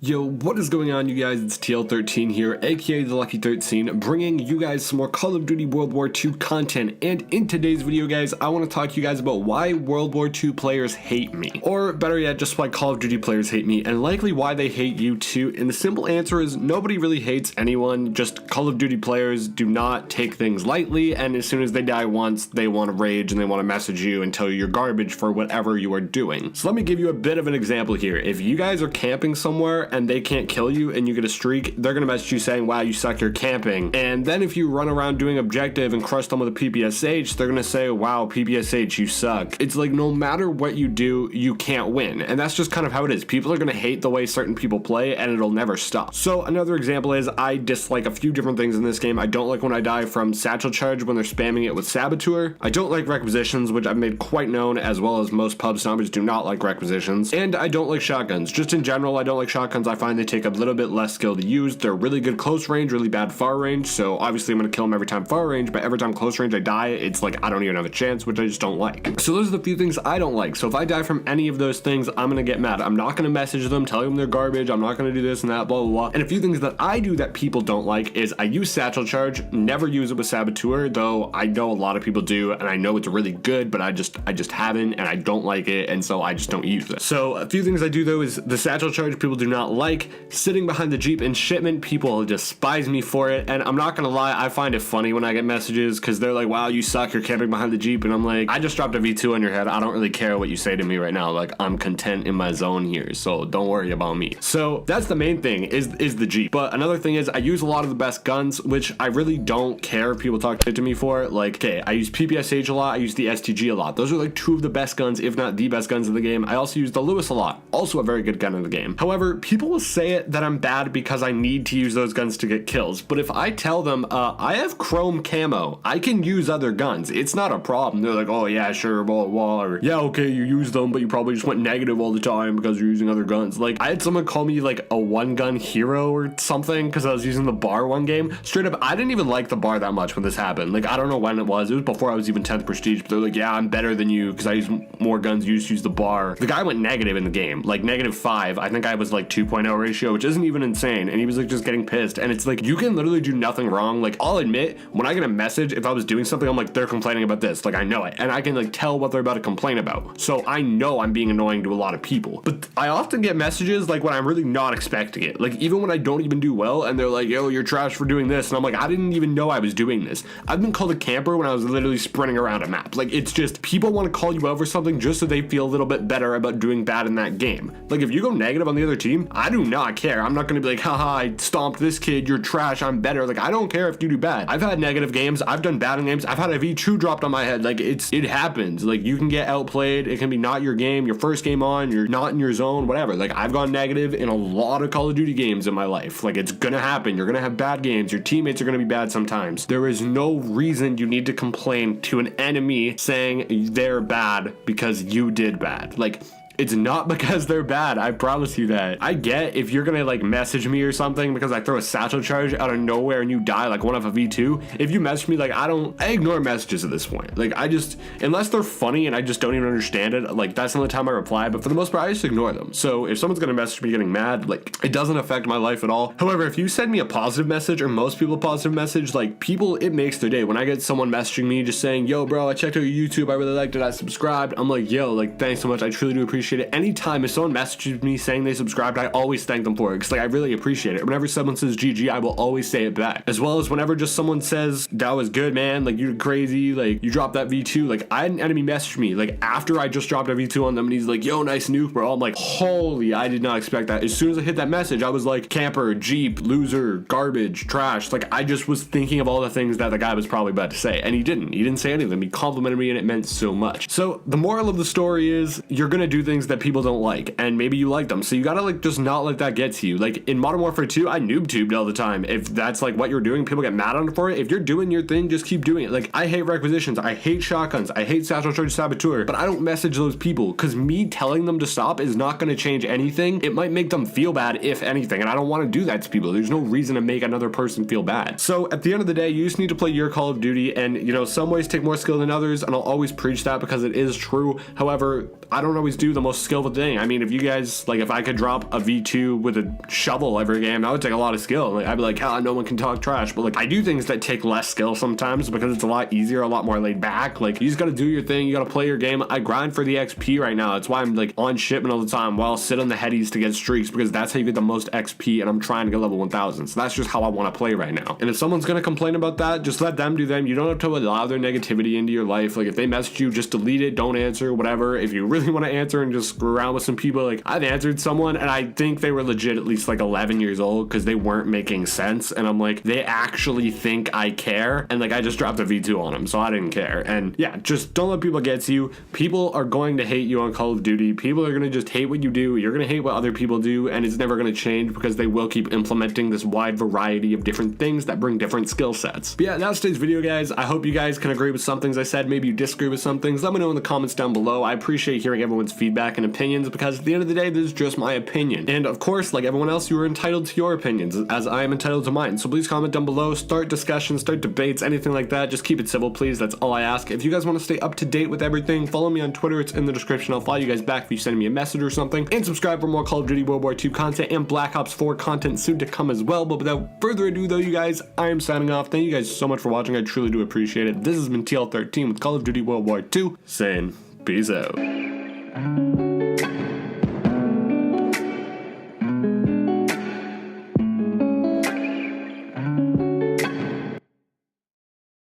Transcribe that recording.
Yo, what is going on, you guys? It's TL13 here, aka the Lucky 13, bringing you guys some more Call of Duty World War II content. And in today's video, guys, I want to talk to you guys about why World War II players hate me. Or better yet, just why Call of Duty players hate me, and likely why they hate you too. And the simple answer is nobody really hates anyone, just Call of Duty players do not take things lightly, and as soon as they die once, they want to rage and they want to message you and tell you you're garbage for whatever you are doing. So let me give you a bit of an example here. If you guys are camping somewhere and they can't kill you and you get a streak, they're gonna message you saying, wow, you suck, you're camping. And then if you run around doing objective and crush them with a PPSH, they're gonna say, wow, PPSH, you suck. It's like no matter what you do, you can't win. And that's just kind of how it is. People are gonna hate the way certain people play and it'll never stop. So another example is I dislike a few different things in this game. I don't like when I die from satchel charge when they're spamming it with saboteur. I don't like requisitions, which I've made quite known, as well as most pub stompers do not like requisitions. And I don't like shotguns. Just in general, I don't like shotguns. I find they take a little bit less skill to use. They're really good close range, really bad far range. So obviously I'm going to kill them every time far range, but every time close range I die, it's like I don't even have a chance, which I just don't like. So those are the few things I don't like. So if I die from any of those things, I'm going to get mad. I'm not going to message them, tell them they're garbage. I'm not going to do this and that, blah, blah, blah. And a few things that I do that people don't like is I use satchel charge, never use it with saboteur, though I know a lot of people do, and I know it's really good, but I just haven't, and I don't like it, and so I just don't use it. So a few things I do though is the satchel charge people do not like. Sitting behind the Jeep in shipment, people despise me for it, and I'm not gonna lie, I find it funny when I get messages because they're like, wow, you suck, you're camping behind the Jeep, and I'm like, I just dropped a V2 on your head. I don't really care what you say to me right now. Like, I'm content in my zone here, so don't worry about me. So that's the main thing is the Jeep. But another thing is I use a lot of the best guns, which I really don't care if people talk shit to me for. Like, okay, I use PPSH a lot, I use the STG a lot. Those are like two of the best guns, if not the best guns in the game. I also use the Lewis a lot, also a very good gun in the game. However, people will say it that I'm bad because I need to use those guns to get kills. But if I tell them, I have chrome camo, I can use other guns, it's not a problem. They're like, oh yeah, sure, blah, blah, or yeah, okay, you use them, but you probably just went negative all the time because you're using other guns. Like, I had someone call me like a one gun hero or something because I was using the bar one game. Straight up, I didn't even like the bar that much when this happened. Like, I don't know when it was before I was even 10th prestige, but they're like, yeah, I'm better than you because I use more guns, you just use the bar. The guy went negative in the game, like -5. I think I was like 2.0 ratio, which isn't even insane, and he was like just getting pissed. And it's like, you can literally do nothing wrong. Like, I'll admit, when I get a message, if I was doing something, I'm like, they're complaining about this, like I know it, and I can like tell what they're about to complain about, so I know I'm being annoying to a lot of people. But I often get messages like when I'm really not expecting it, like even when I don't even do well, and they're like, yo, you're trash for doing this, and I'm like, I didn't even know I was doing this. I've been called a camper when I was literally sprinting around a map. Like, it's just, people want to call you out for something just so they feel a little bit better about doing bad in that game. Like, if you go negative on the other team, I do not care. I'm not gonna be like, haha, I stomped this kid, you're trash, I'm better. Like, I don't care if you do bad. I've had negative games, I've done bad in games, I've had a V2 dropped on my head. Like, it happens. Like, you can get outplayed, it can be not your game, your first game on, you're not in your zone, whatever. Like, I've gone negative in a lot of Call of Duty games in my life. Like, it's gonna happen. You're gonna have bad games, your teammates are gonna be bad sometimes. There is no reason you need to complain to an enemy saying they're bad because you did bad. Like, it's not because they're bad, I promise you that. I get if you're gonna like message me or something because I throw a satchel charge out of nowhere and you die like one of a V2. If you message me, like I ignore messages at this point. Like, I just, unless they're funny and I just don't even understand it, like that's the only time I reply, but for the most part I just ignore them. So if someone's gonna message me getting mad, like it doesn't affect my life at all. However, if you send me a positive message, or most people a positive message, like people, it makes their day. When I get someone messaging me just saying, yo bro, I checked out your YouTube, I really liked it, I subscribed, I'm like, yo, like thanks so much, I truly do appreciate it. Anytime if someone messages me saying they subscribed, I always thank them for it because like I really appreciate it. Whenever someone says GG, I will always say it back. As well as whenever just someone says that was good, man, like you're crazy, like you dropped that V2. Like, I had an enemy message me like after I just dropped a V2 on them and he's like, yo, nice nuke, bro. I'm like, holy, I did not expect that. As soon as I hit that message, I was like, camper, Jeep, loser, garbage, trash. Like, I just was thinking of all the things that the guy was probably about to say, and he didn't say any of them. He complimented me and it meant so much. So the moral of the story is you're gonna do things that people don't like, and maybe you like them, so you gotta like just not let that get to you. Like in Modern Warfare 2, I noob tubed all the time. If that's like what you're doing, people get mad on it for it. If you're doing your thing, just keep doing it. Like, I hate requisitions, I hate shotguns, I hate satchel charge saboteur, but I don't message those people because me telling them to stop is not going to change anything. It might make them feel bad, if anything, and I don't want to do that to people. There's no reason to make another person feel bad. So at the end of the day, you just need to play your Call of Duty, and you know, some ways take more skill than others, and I'll always preach that because it is true. However, I don't always do the the most skillful thing. I mean, if you guys, like, if I could drop a V2 with a shovel every game, that would take a lot of skill. Like, I'd be like, hell, no one can talk trash. But like, I do things that take less skill sometimes because it's a lot easier, a lot more laid back. Like, you just gotta do your thing, you gotta play your game. I grind for the XP right now. That's why I'm like on shipment all the time while I'll sit on the headies to get streaks, because that's how you get the most XP, and I'm trying to get level 1000. So that's just how I want to play right now. And if someone's gonna complain about that, just let them do them. You don't have to allow their negativity into your life. Like, if they message you, just delete it, don't answer, whatever. If you really want to answer and just screw around with some people, like, I've answered someone and I think they were legit at least like 11 years old because they weren't making sense, and I'm like, they actually think I care, and like, I just dropped a V2 on them, so I didn't care. And yeah, just don't let people get to you. People are going to hate you on Call of Duty. People are going to just hate what you do. You're going to hate what other people do, and it's never going to change because they will keep implementing this wide variety of different things that bring different skill sets. But yeah, that's today's video, guys. I hope you guys can agree with some things I said. Maybe you disagree with some things. Let me know in the comments down below. I appreciate hearing everyone's feedback and opinions, because at the end of the day, this is just my opinion. And of course, like everyone else, you are entitled to your opinions, as I am entitled to mine. So please comment down below, start discussions, start debates, anything like that. Just keep it civil, please. That's all I ask. If you guys want to stay up to date with everything, follow me on Twitter. It's in the description. I'll follow you guys back if you send me a message or something. And subscribe for more Call of Duty World War II content and Black Ops 4 content soon to come as well. But without further ado, though, you guys, I am signing off. Thank you guys so much for watching. I truly do appreciate it. This has been TL13 with Call of Duty World War II, saying peace out.